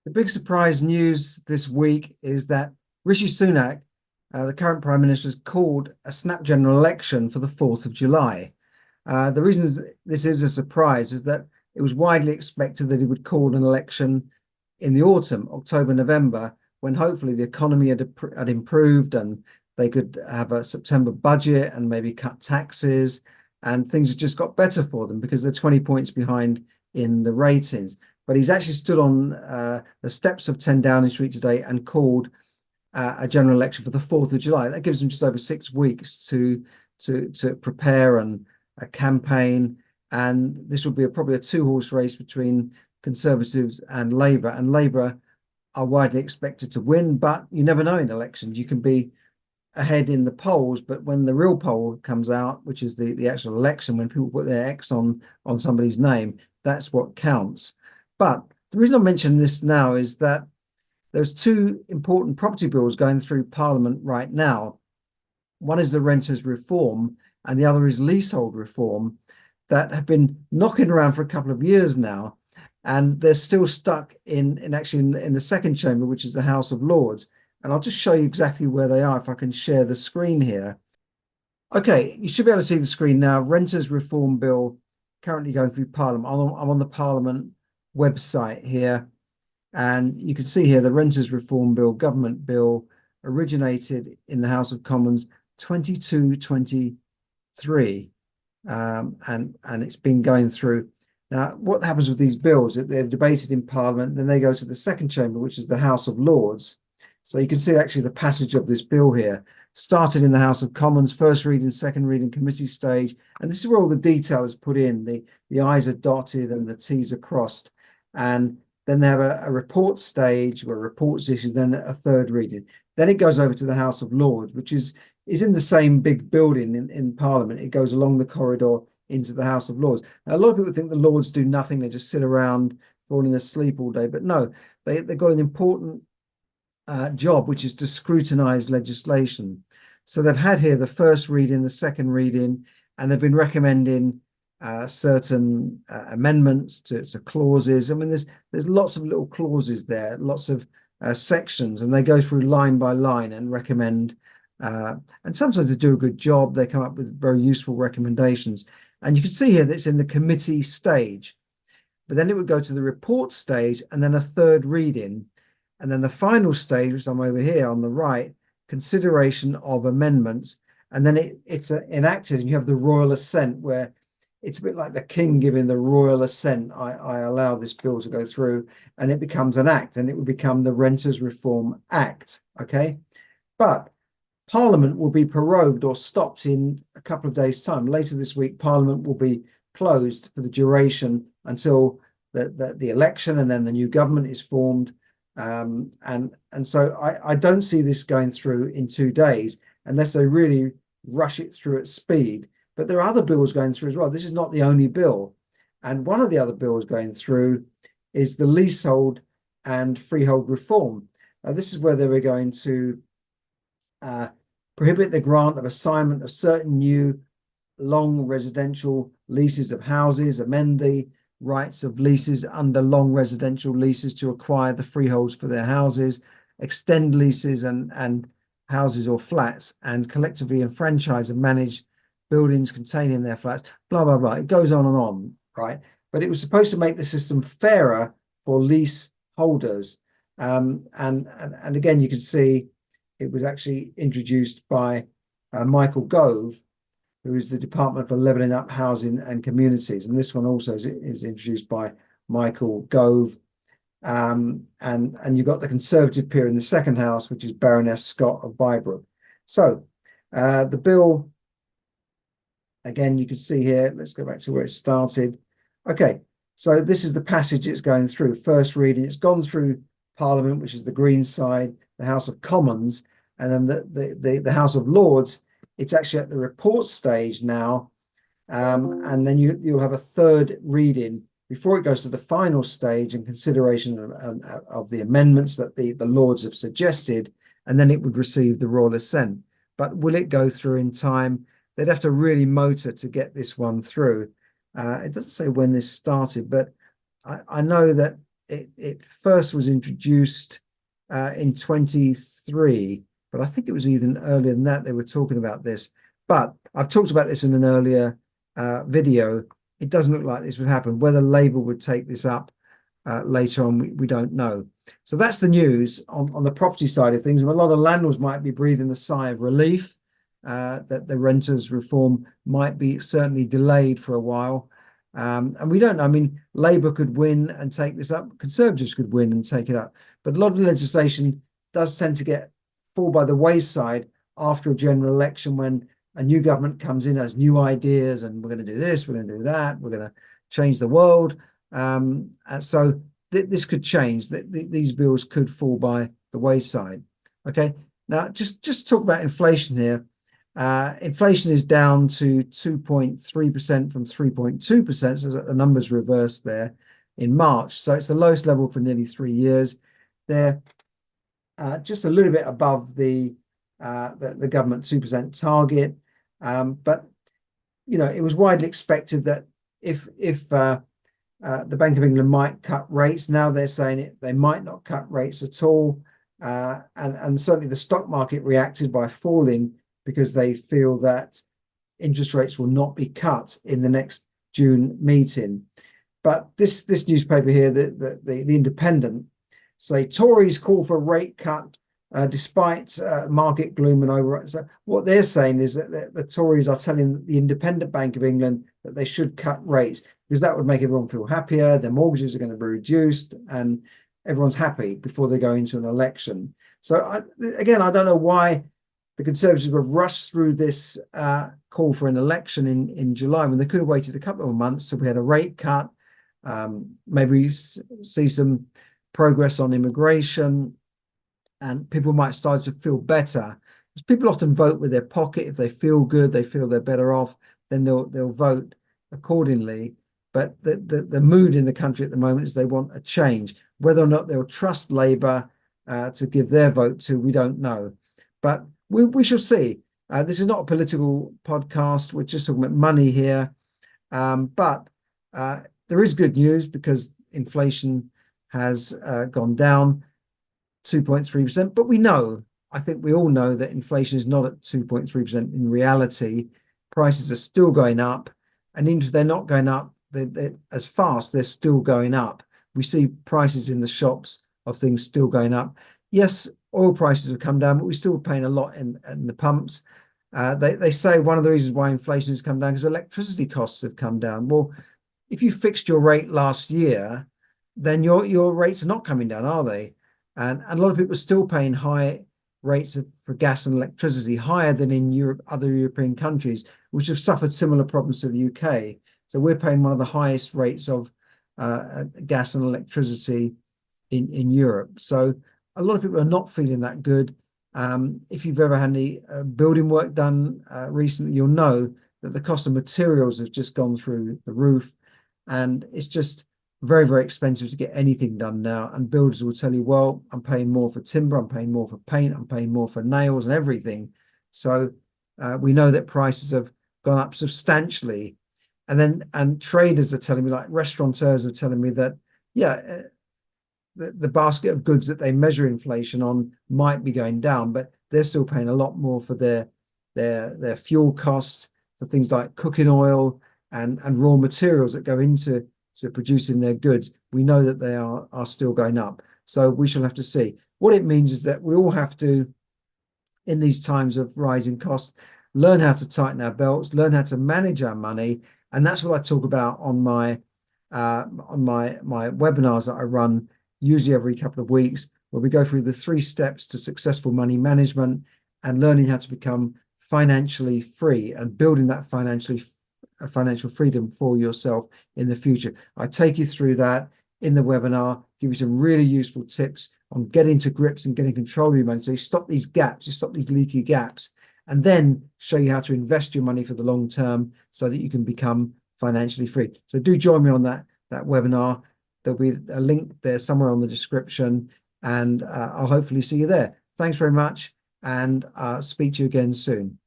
The big surprise news this week is that Rishi Sunak, the current Prime Minister, has called a snap general election for the 4th of July. The reason this is a surprise is that it was widely expected that he would call an election in the autumn, October, November, when hopefully the economy had improved and they could have a September budget and maybe cut taxes, and things have just got better for them because they're 20 points behind in the ratings. But he's actually stood on the steps of 10 Downing Street today and called a general election for the 4th of July. That gives him just over 6 weeks to prepare and a campaign. And this will be probably a two-horse race between Conservatives and Labour. And Labour are widely expected to win, but you never know in elections. You can be ahead in the polls, but when the real poll comes out, which is the actual election, when people put their X on somebody's name, that's what counts. But the reason I'm mentioning this now is that there's two important property bills going through Parliament right now. One is the renters reform, and the other is leasehold reform, that have been knocking around for a couple of years now, and they're still stuck in actually in the second chamber, which is the House of Lords. And I'll just show you exactly where they are if I can share the screen here. Okay, you should be able to see the screen now. Renters reform bill currently going through Parliament. I'm on the Parliament website here, and you can see here the renters reform bill, government bill, originated in the House of Commons 2223, and it's been going through. Now, what happens with these bills? They're debated in Parliament, then they go to the second chamber, which is the House of Lords. So you can see actually the passage of this bill here started in the House of Commons, first reading, second reading, committee stage, and this is where all the detail is put in. The I's are dotted and the T's are crossed, and then they have a report stage where reports issued, then a third reading. Then it goes over to the House of Lords, which is in the same big building in Parliament. It goes along the corridor into the House of Lords. Now, a lot of people think the Lords do nothing; they just sit around falling asleep all day. But no, they've got an important job, which is to scrutinise legislation. So they've had here the first reading, the second reading, and they've been recommending certain amendments to clauses. I mean, there's lots of little clauses there, lots of sections, and they go through line by line and recommend. And sometimes they do a good job. They come up with very useful recommendations. And you can see here that it's in the committee stage, but then it would go to the report stage and then a third reading. And then the final stage, which I'm over here on the right, consideration of amendments. And then it's enacted, and you have the royal assent, where it's a bit like the king giving the royal assent. I allow this bill to go through, and it becomes an act, and it would become the Renters Reform Act. Okay. But Parliament will be prorogued or stopped in a couple of days' time. Later this week, Parliament will be closed for the duration until the election, and then the new government is formed. And so I don't see this going through in 2 days unless they really rush it through at speed. But there are other bills going through as well. This is not the only bill. And one of the other bills going through is the leasehold and freehold reform. Now, this is where they were going to prohibit the grant of assignment of certain new long residential leases of houses, amend the rights of leases under long residential leases to acquire the freeholds for their houses, extend leases and houses or flats, and collectively enfranchise and manage buildings containing their flats, blah, blah, blah. It goes on, right? But it was supposed to make the system fairer for lease holders. And again, you can see it was actually introduced by Michael Gove, who is the Department for Levelling Up Housing and Communities. And this one also is introduced by Michael Gove. And you've got the Conservative peer in the second house, which is Baroness Scott of Bybrook. So the bill, again, you can see here, let's go back to where it started. Okay, so this is the passage it's going through. First reading, it's gone through Parliament, which is the Green side, the House of Commons, and then the House of Lords. It's actually at the report stage now, and then you'll have a third reading before it goes to the final stage and consideration of the amendments that the Lords have suggested, and then it would receive the royal assent. But will it go through in time? They'd have to really motor to get this one through. It doesn't say when this started, but I know that it first was introduced in 23, but I think it was even earlier than that they were talking about this. But I've talked about this in an earlier video. It doesn't look like this would happen. Whether Labour would take this up later on, we don't know. So that's the news on the property side of things. And a lot of landlords might be breathing a sigh of relief that the renters reform might be certainly delayed for a while. And we don't know. I mean, Labour could win and take this up. Conservatives could win and take it up. But a lot of legislation does tend to fall by the wayside after a general election, when a new government comes in, has new ideas, and we're going to do this, we're going to do that, we're going to change the world. So this could change. These bills could fall by the wayside. Okay. Now, just talk about inflation here. Inflation is down to 2.3% from 3.2%. So the numbers reversed there in March. So it's the lowest level for nearly 3 years. They're just a little bit above the government 2% target. But, you know, it was widely expected that if the Bank of England might cut rates, now they're saying they might not cut rates at all. And certainly the stock market reacted by falling, because they feel that interest rates will not be cut in the next June meeting. But this newspaper here, the Independent, say Tories call for rate cut despite market gloom and over. So what they're saying is that the Tories are telling the Independent Bank of England that they should cut rates, because that would make everyone feel happier. Their mortgages are going to be reduced and everyone's happy before they go into an election. So again, I don't know why the Conservatives have rushed through this call for an election in July, when they could have waited a couple of months till we had a rate cut, maybe see some progress on immigration, and people might start to feel better. Because people often vote with their pocket. If they feel good, they feel they're better off, then they'll vote accordingly. But the mood in the country at the moment is they want a change. Whether or not they'll trust Labour to give their vote to, we don't know. But we shall see. This is not a political podcast. We're just talking about money here. But there is good news, because inflation has gone down 2.3%. But I think we all know that inflation is not at 2.3% in reality. Prices are still going up. And even if they're not going up they're as fast, they're still going up. We see prices in the shops of things still going up. Yes, oil prices have come down, but we're still paying a lot in the pumps. They say one of the reasons why inflation has come down is electricity costs have come down. Well, if you fixed your rate last year, then your rates are not coming down, are they? And a lot of people are still paying high rates for gas and electricity, higher than in Europe, other European countries, which have suffered similar problems to the UK. So we're paying one of the highest rates of gas and electricity in Europe. So a lot of people are not feeling that good. If you've ever had any building work done recently, you'll know that the cost of materials has just gone through the roof, and it's just very, very expensive to get anything done now. And builders will tell you, well, I'm paying more for timber, I'm paying more for paint, I'm paying more for nails and everything. So we know that prices have gone up substantially. And traders are telling me, like restaurateurs are telling me that, yeah, the basket of goods that they measure inflation on might be going down, but they're still paying a lot more for their fuel costs, for things like cooking oil and raw materials that go into producing their goods. We know that they are still going up. So we shall have to see. What it means is that we all have to, in these times of rising costs, learn how to tighten our belts, learn how to manage our money. And that's what I talk about on my webinars that I run usually every couple of weeks, where we go through the 3 steps to successful money management and learning how to become financially free and building that financial freedom for yourself in the future. I take you through that in the webinar, give you some really useful tips on getting to grips and getting control of your money. So you stop these gaps, you stop these leaky gaps, and then show you how to invest your money for the long term so that you can become financially free. So do join me on that webinar. There'll be a link there somewhere on the description, and I'll hopefully see you there. Thanks very much, and speak to you again soon.